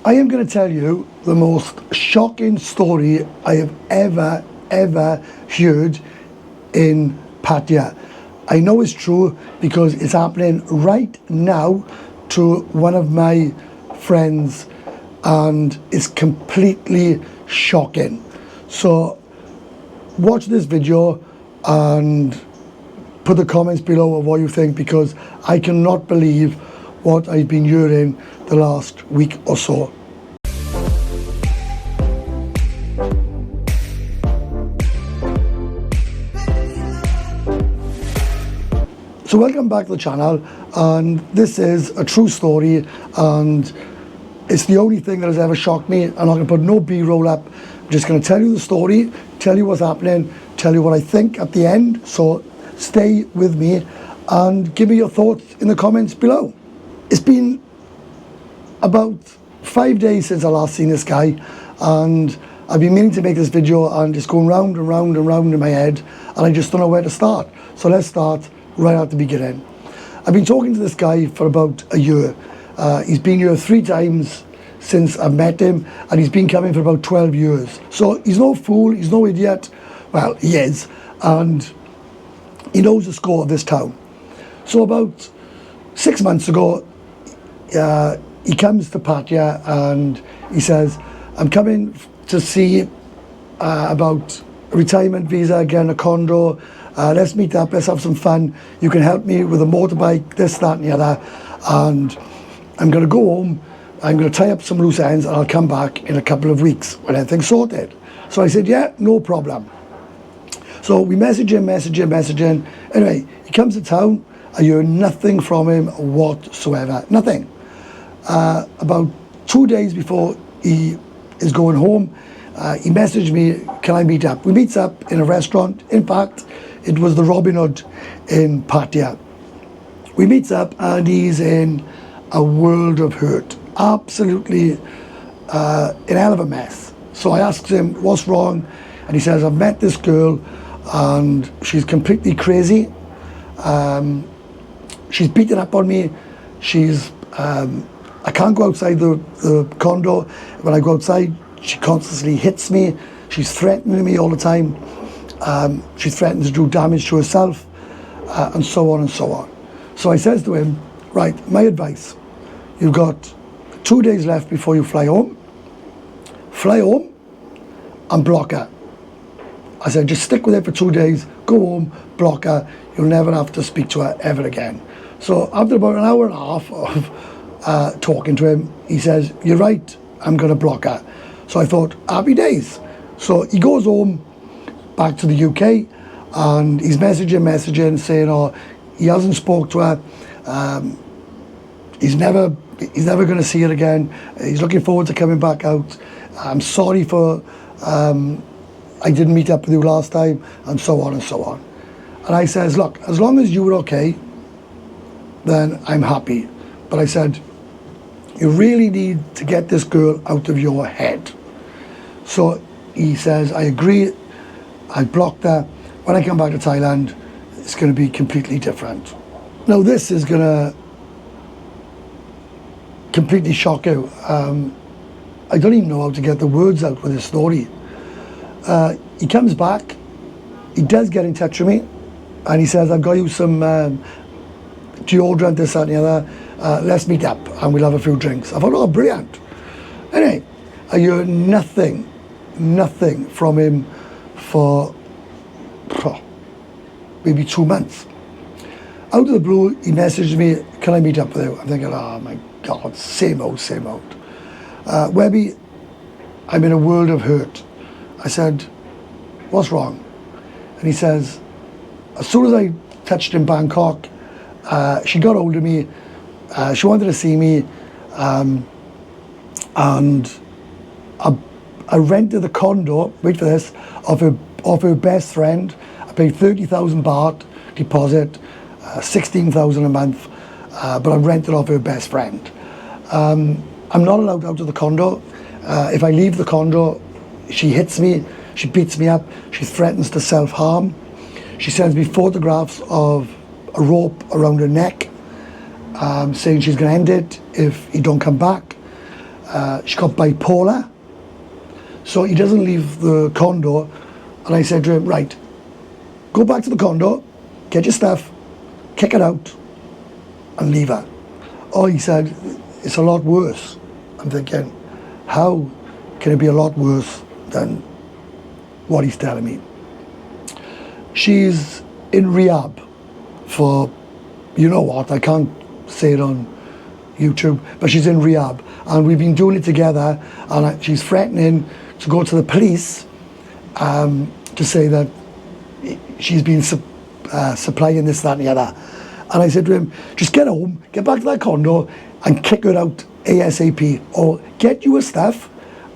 I am going to tell you the most shocking story I have ever heard in Pattaya. I know it's true because it's happening right now to one of my friends, and it's completely shocking. So watch this video and put the comments below of what you think, because I cannot believe what I've been hearing the last week or so. So welcome back to the channel, and this is a true story, and it's the only thing that has ever shocked me. I'm not going to put no B-roll up. I'm just going to tell you the story, tell you what's happening, tell you what I think at the end. So stay with me and give me your thoughts in the comments below. It's been about 5 days since I last seen this guy, and I've been meaning to make this video, and it's going round and round and round in my head, and I just don't know where to start. So let's start right at the beginning. I've been talking to this guy for about a year. He's been here 3 times since I met him, and he's been coming for about 12 years. So he's no fool, he's no idiot. Well, he is, and he knows the score of this town. So about 6 months ago, he comes to Pattaya and he says, I'm coming to see about a retirement visa, getting a condo. Let's meet up, let's have some fun. You can help me with a motorbike, this, that and the other. And I'm going to go home, I'm going to tie up some loose ends, and I'll come back in a couple of weeks when everything's sorted. So I said, yeah, no problem. So we message him. Anyway, he comes to town. I hear nothing from him whatsoever, nothing. About 2 days before he is going home, he messaged me, can I meet up? We meet up in a restaurant. In fact, it was the Robin Hood in Pattaya. We meet up, and he's in a world of hurt, absolutely in a hell of a mess. So I asked him, what's wrong? And he says, I've met this girl and she's completely crazy. She's beating up on me. I can't go outside the condo. When I go outside, she constantly hits me. She's threatening me all the time. She's threatening to do damage to herself, and so on and so on. So I says to him, right, my advice, you've got 2 days left before you fly home. Fly home and block her. I said, just stick with it for 2 days, go home, block her. You'll never have to speak to her ever again. So after about an hour and a half of talking to him, he says, you're right, I'm going to block her. So I thought, happy days. So he goes home, back to the UK, and he's messaging, saying, oh, he hasn't spoke to her. He's never going to see her again. He's looking forward to coming back out. I'm sorry for I didn't meet up with you last time, and so on and so on. And I says, look, as long as you were okay, then I'm happy. But I said, you really need to get this girl out of your head. So he says, I agree, I blocked her. When I come back to Thailand, it's going to be completely different. Now this is going to completely shock you. I don't even know how to get the words out with this story. He comes back, he does get in touch with me, and he says, I've got you some deodorant, this, that and the other. Let's meet up and we'll have a few drinks. I thought, oh, brilliant. Anyway, I hear nothing from him for maybe 2 months. Out of the blue, he messaged me, can I meet up with you? I'm thinking, oh my God, same old. Webby, I'm in a world of hurt. I said, what's wrong? And he says, as soon as I touched in Bangkok, she got hold of me, she wanted to see me, and I rented the condo, wait for this, of her best friend. I paid 30,000 baht deposit, 16,000 a month, but I rented off her best friend. I'm not allowed out of the condo. If I leave the condo, she hits me, she beats me up, she threatens to self-harm. She sends me photographs of a rope around her neck, saying she's going to end it if he don't come back. She's got bipolar, so he doesn't leave the condo. And I said to him, right, go back to the condo, get your stuff, kick it out, and leave her. Oh, he said, it's a lot worse. I'm thinking, how can it be a lot worse than what he's telling me? She's in rehab for, you know what, I can't say it on YouTube, but she's in rehab, and we've been doing it together, and she's threatening to go to the police to say that she's been supplying this, that and the other. And I said to him, just get home, get back to that condo and kick her out ASAP, or get you her stuff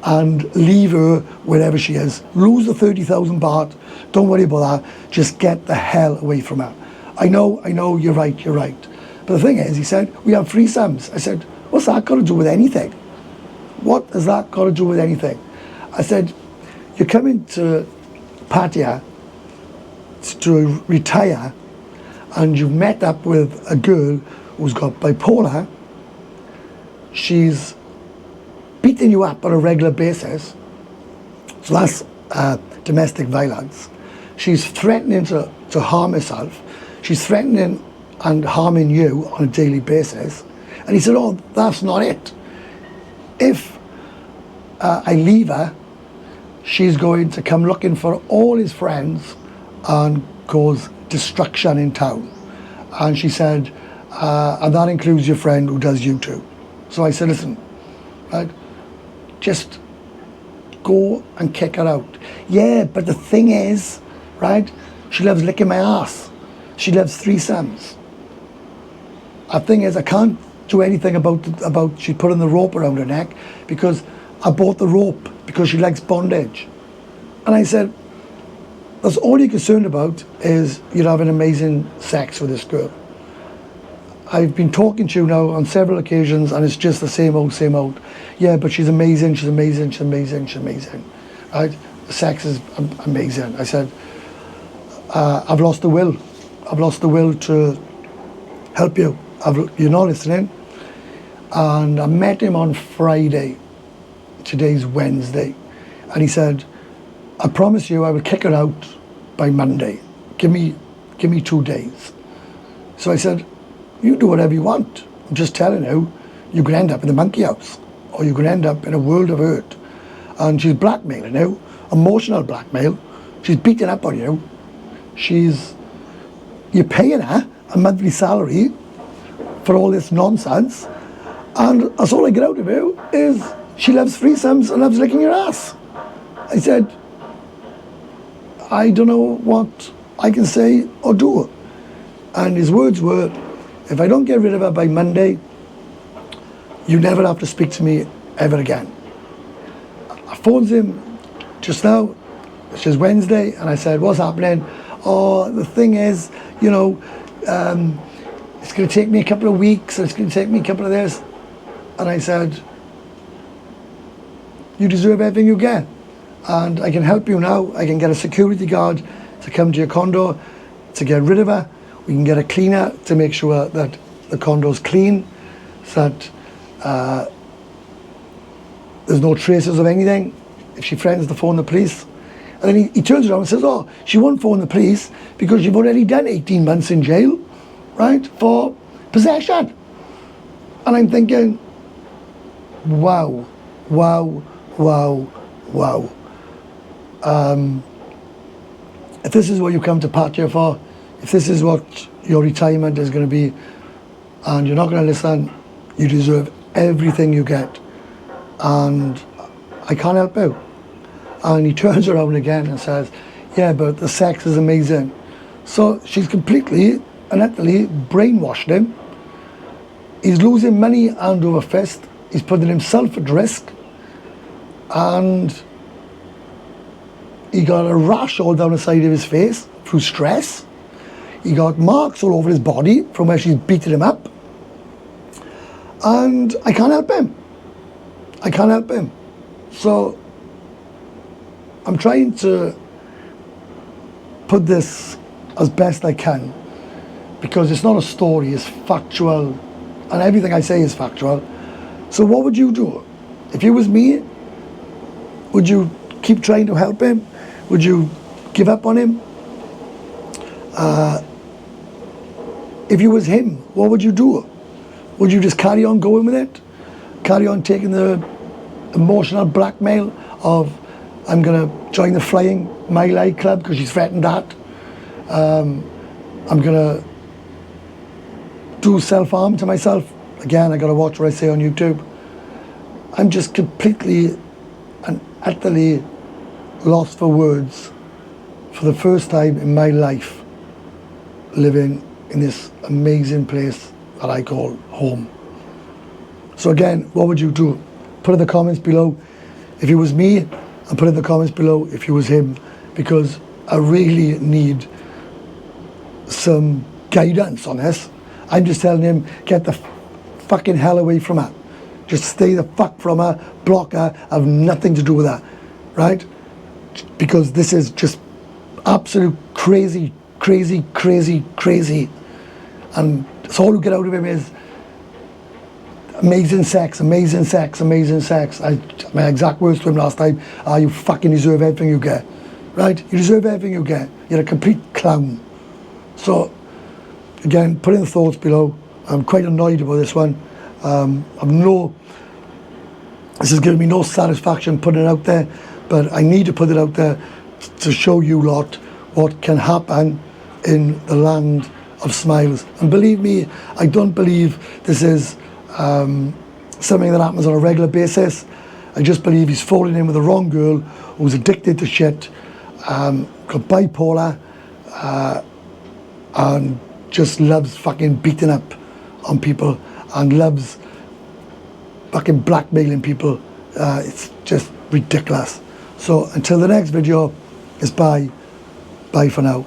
and leave her wherever she is. Lose the 30,000 baht, don't worry about that, just get the hell away from her. I know, you're right. But the thing is, he said, we have threesomes. I said, what's that got to do with anything? What has that got to do with anything? I said, you're coming to Pattaya to retire, and you've met up with a girl who's got bipolar. She's beating you up on a regular basis. So that's domestic violence. She's threatening to harm herself. She's threatening and harming you on a daily basis. And he said, oh, that's not it. If I leave her, she's going to come looking for all his friends and cause destruction in town. And she said, and that includes your friend who does YouTube. So I said, listen, right, just go and kick her out. Yeah, but the thing is, right, she loves licking my ass. She loves threesomes. The thing is, I can't do anything about she putting the rope around her neck, because I bought the rope because she likes bondage. And I said, that's all you're concerned about is you're having amazing sex with this girl. I've been talking to you now on several occasions, and it's just the same old. Yeah, but she's amazing, she's amazing. Right? The sex is amazing. I said, I've lost the will. I've lost the will to help you. You're not listening. And I met him on Friday. Today's Wednesday. And he said, I promise you I will kick her out by Monday. Give me 2 days. So I said, you do whatever you want. I'm just telling you, you could end up in the monkey house, or you could end up in a world of hurt. And she's blackmailing you, emotional blackmail. She's beating up on you. You're paying her a monthly salary for all this nonsense. And that's all I get out of you is she loves threesomes and loves licking your ass. I said, I don't know what I can say or do. And his words were, if I don't get rid of her by Monday, you never have to speak to me ever again. I phoned him just now, which is Wednesday, and I said, what's happening? Oh, the thing is, you know, it's going to take me a couple of weeks, it's going to take me a couple of days. And I said, you deserve everything you get. And I can help you now. I can get a security guard to come to your condo to get rid of her. We can get a cleaner to make sure that the condo's clean, so that there's no traces of anything. If she threatens to phone the police. And then he turns around and says, oh, she won't phone the police because you've already done 18 months in jail, right, for possession. And I'm thinking, wow. If this is what you come to Pattaya for, if this is what your retirement is going to be, and you're not going to listen, you deserve everything you get. And I can't help you. And he turns around again and says, yeah, but the sex is amazing. So she's completely and utterly brainwashed him. He's losing money hand over fist. He's putting himself at risk. And he got a rash all down the side of his face through stress. He got marks all over his body from where she's beating him up. And I can't help him. I can't help him. So I'm trying to put this as best I can, because it's not a story, it's factual, and everything I say is factual. So what would you do? If you was me, would you keep trying to help him? Would you give up on him? If you was him, what would you do? Would you just carry on going with it? Carry on taking the emotional blackmail of, I'm going to join the Flying Mile High Club because she's threatened that. I'm going to do self-harm to myself. Again, I got to watch what I say on YouTube. I'm just completely and utterly lost for words for the first time in my life living in this amazing place that I call home. So again, what would you do? Put in the comments below if it was me, and put in the comments below if it was him, because I really need some guidance on this. I'm just telling him, get the fucking hell away from her. Just stay the fuck from her, block her, have nothing to do with her, right? Because this is just absolute crazy, crazy, crazy, crazy. And so all you get out of him is amazing sex, amazing sex, amazing sex. My exact words to him last time are, you fucking deserve everything you get, right? You deserve everything you get. You're a complete clown. So, again, put in the thoughts below. I'm quite annoyed about this one. This has given me no satisfaction putting it out there, but I need to put it out there to show you lot what can happen in the land of smiles. And believe me, I don't believe this is something that happens on a regular basis. I just believe he's falling in with the wrong girl who's addicted to shit, got bipolar, and just loves fucking beating up on people and loves fucking blackmailing people. It's just ridiculous. So until the next video, it's bye for now.